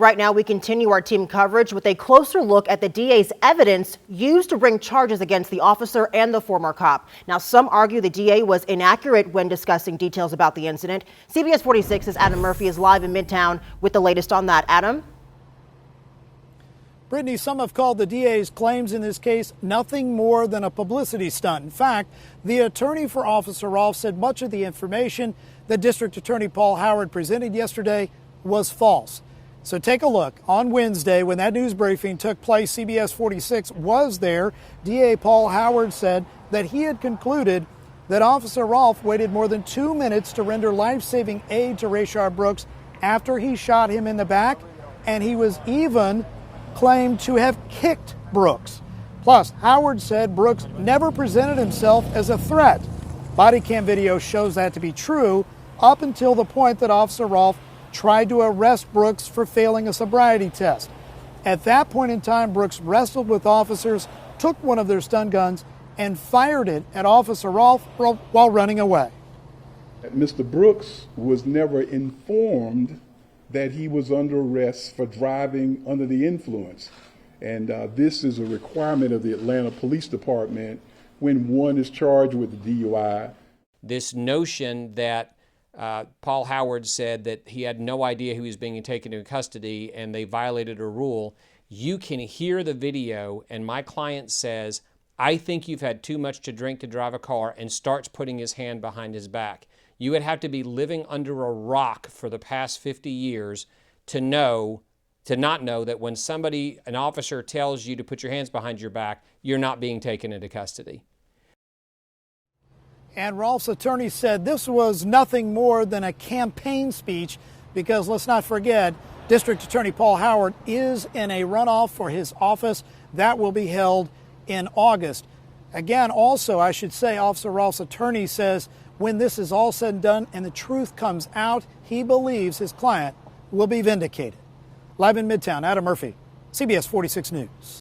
Right now, we continue our team coverage with a closer look at the DA's evidence used to bring charges against the officer and the former cop. Now, some argue the DA was inaccurate when discussing details about the incident. CBS 46's Adam Murphy is live in Midtown with the latest on that. Adam? Brittany, some have called the DA's claims in this case nothing more than a publicity stunt. In fact, the attorney for Officer Rolfe said much of the information that District Attorney Paul Howard presented yesterday was false. So take a look. On Wednesday, when that news briefing took place, CBS 46 was there. DA Paul Howard said that he had concluded that Officer Rolfe waited more than 2 minutes to render life-saving aid to Rayshard Brooks after he shot him in the back, and he was even claimed to have kicked Brooks. Plus, Howard said Brooks never presented himself as a threat. Body cam video shows that to be true up until the point that Officer Rolfe tried to arrest Brooks for failing a sobriety test. At that point in time, Brooks wrestled with officers, took one of their stun guns, and fired it at Officer Rolfe while running away. Mr. Brooks was never informed that he was under arrest for driving under the influence. And this is a requirement of the Atlanta Police Department when one is charged with a DUI. This notion that Paul Howard said that he had no idea he was being taken into custody and they violated a rule. You can hear the video and my client says, "I think you've had too much to drink to drive a car," and starts putting his hand behind his back. You would have to be living under a rock for the past 50 years to not know that when an officer tells you to put your hands behind your back, you're not being taken into custody. And Rolfe's attorney said this was nothing more than a campaign speech because, let's not forget, District Attorney Paul Howard is in a runoff for his office. That will be held in August. Again, also, I should say, Officer Rolfe's attorney says when this is all said and done and the truth comes out, he believes his client will be vindicated. Live in Midtown, Adam Murphy, CBS 46 News.